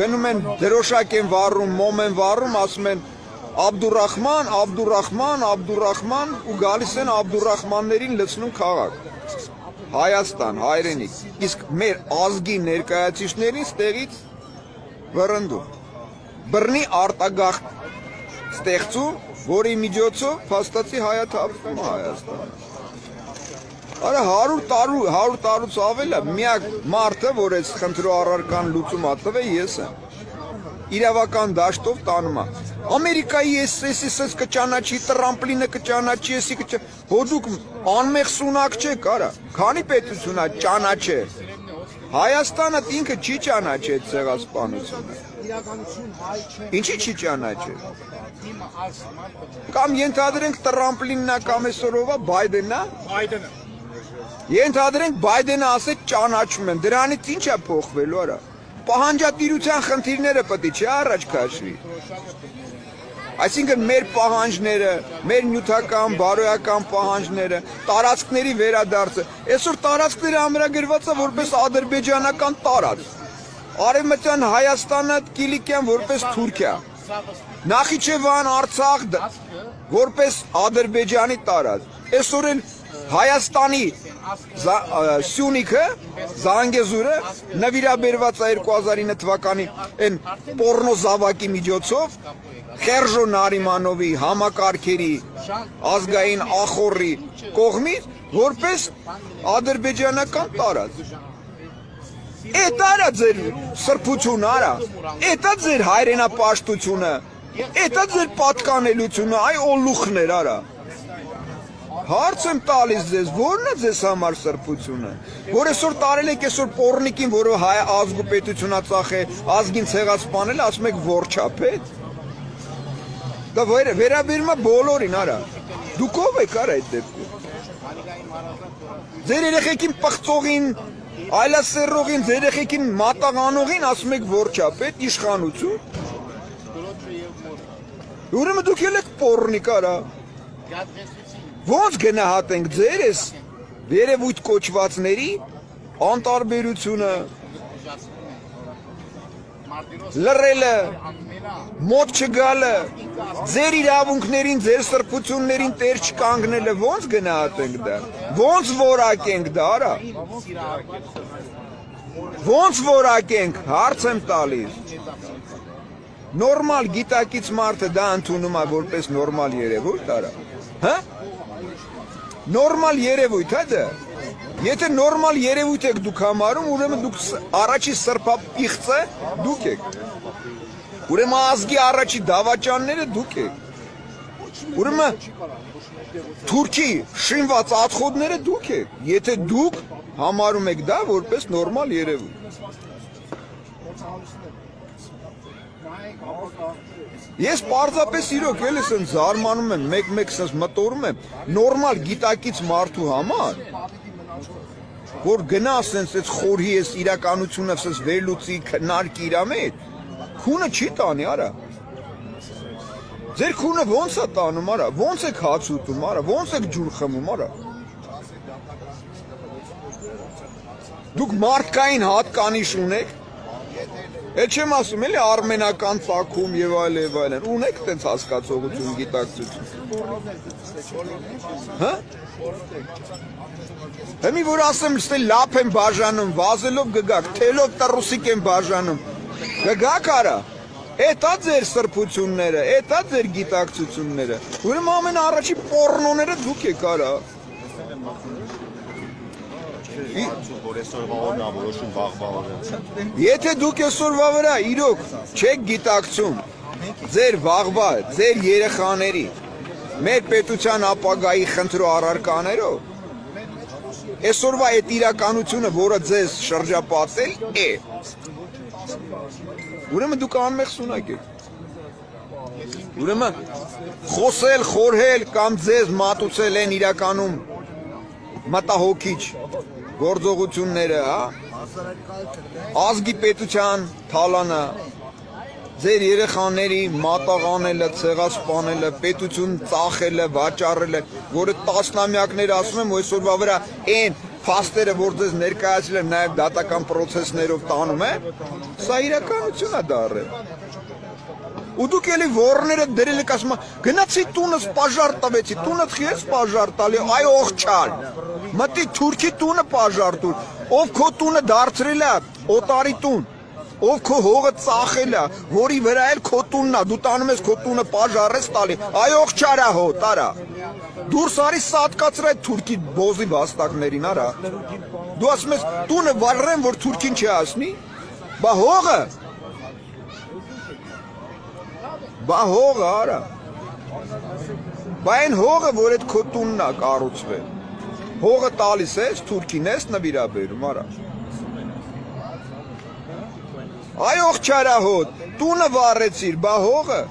գնում են դրոշակ են վառում, մոմ են վառում, ասում են Աբդուրախման, Աբդուրախման, Աբդուրախման ու գալիս են Աբդուրախմաններին լցնում քաղաք։ Հայաստան, հայրենիք, իսկ մեր ազգի ներկայացուցիչներին ստեղից վռնդում։ Բռնի արտագաղթ ստեղծում, որի միջոցով փաստացի հայաթափվում է Հայաստանը։ Արա 100 տարուց ավել է, միակ մարդը, որ այս խնդրու առարկան լուծում ա տվել, ես եմ։ Իրավական դաշտով տանում է։ Ամերիկայի SS-ից կճանաչի, Տրամպլինը կճանաչի, էսի կճանաչի։ Հո դուք անմեղ սունակ չեք, արա։ Քանի պետություն է ճանաչե։ Հայաստանը ինքը չի ճանաչի այդ ցեղասպանությունը։ Ինչի չի ճանաչի։ Կամ ենթադրենք Տրամպլինն է կամ այսօրովա Բայդենն է։ Ենթադրենք Բայդենը ասեց ճանաչում եմ, դրանից ինչ է փոխվելու, արա։ Պահանջատիրության խնդիրները պետք է առաջ քաշվի։ Այսինքն մեր պահանջները, մեր նյութական, բարոյական պահանջները, տարածքների վերադարձը, այսօր տարածքները ամրագրված է որպես ադրբեջանական տարածք։ Արևմտյան Հայաստանը, Կիլիկիան որպես Թուրքիա։ Նախիջևան, Արցախ որպես Ադրբեջանի տարածք։ Այսօր էլ Հայաստանի Սյունիքը, Զանգեզուրը նվիրաբերված է 2009 թվականի այն պորնո զավակի միջոցով Խերժո Նարիմանովի համակարգերի ազգային ախորի կողմից որպես ադրբեջանական տարածք։ Էդ արա ձեր սրբությունը, արա, էդ է ձեր հայրենապաշտությունը, էդ է ձեր պատկանելությունը, այ օլուխներ, արա։ Հարց եմ տալիս ձեզ, ո՞րն է ձեզ համար սրբությունը, որ այսօր տարել եք այսօր պոռնիկին, որը հայ ազգու պետությունա ծախ է, ազգին ցեղասպանել, ասում եք որջափետ։ Դա վերաբերում է բոլորին, արա։ Դուք ով եք, արա, այդ դեպքում։ Ձեր երեխեքին պղծողին, այլասերողին, ձեր երեխեքին մատաղանողին ասում եք որջափետ, իշխանություն։ Ուրեմն դուք եք պոռնիկ, արա։ Ոնց գնահատենք ձեր ես վերևույթ կոչվածների անտարբերությունը, լռելը, մոտ չգալը, ձեր իրավունքներին, ձեր սրբություններին տեր չկանգնելը, ոնց գնահատենք դա, ոնց որակենք դա, արա, ոնց որակենք, հարց եմ տալիս, նորմալ գիտակից մարդը դա ընդունում է որպես նորմալ երևույթ, արա, հա? Նորմալ երևույթ, հա դա, եթե նորմալ երևույթ եք դուք համարում, ուրեմն դուք առաջի սրբապիղծը դուք եք, ուրեմն ազգի առաջի դավաճանները դուք եք, ուրեմն թուրքի շինված աթխոդները դուք եք, եթե դուք համարում եք դա որպես նորմալ երևույթ։ Ես պարզապես իրոք էլ եմ զարմանում եմ, մեկ-մեկ սենց մտորում եմ, նորմալ գիտակից մարդու համար, որ գնա սենց այդ խորհի ես իրականությունը սենց վերլուծի քննարկի իրա մեջ, քունը չի տանի, արա։ Ձեր քունը ոնց է տանում, արա, ոնց եք հաց ուտում, արա, ոնց եք ջուր խմում, արա։ Դուք մարդկային հատկանիշ ունեք, Էլ չեմ ասում, էլի արմենական ծագում եւ այլն, ունեք տենց հասկացողություն, գիտակցություն։ Հա? Հիմի որ ասեմ, ստե լապ եմ բաժանում, վազելով գգակ, թելով տռուսիկ եմ բաժանում, գգակ արա, էտա ձեր սրբությունները, էտա ձեր գիտակցությունները, ուրեմն ամեն առաջի պոռնոները դուք եք արա։ Եթե դուք այսօրվա վրա իրոք չեք գիտակցում ձեր վաղվա, ձեր երեխաների, մեր պետության ապագայի խնդրու առարկաներով, այսօրվա այդ իրականությունը, որը ձեզ շրջապատել է, ուրեմն դուք անմեղ սունակ եք, ուրեմն խոսել, խորհել կամ ձեզ մատուցել են իրականում մտահոգիչ գործողությունները, ազգի պետության թալանը, ձեր երեխաների մատաղանելը, ցեղասպանելը, պետություն ծախելը, վաճառելը, որը տասնամյակներ ասում եմ, այսօրվա վրա այն փաստերը, որ դες ներկայացրել են նաև դատական process-ներով տանում է, սա իրականություն է դառել։ Ու դուք էլի ворները դրել եք ասում, գնացի տունս պաժար տվեցի, տունը ես պաժար տալի, այ ողջալ։ Մտի թուրքի տունը պաժար տուր, ով քո տունը դարձրել է օտարի տուն, ով քո հողը ծախել է, որի վրա էլ քո տունն է, դու տանում ես քո տունը պաժար ես տալի, այ ողջարա հո, տարա։ Դուրս արի սատկացր այդ թուրքի բոզի վաստակներին, արա։ Դու ասում ես տունը վառեն, որ թուրքին չի ասնի, բա հողը։ Բա հողը, արա։ Բա այն հողը, որ այդ քո տունն է կառուցվել։ Հողը տալիս ես, թուրքին ես նվիրաբերում, արա։ Այ ողջարա հոտ, տունը վառեցիր, բա հողը։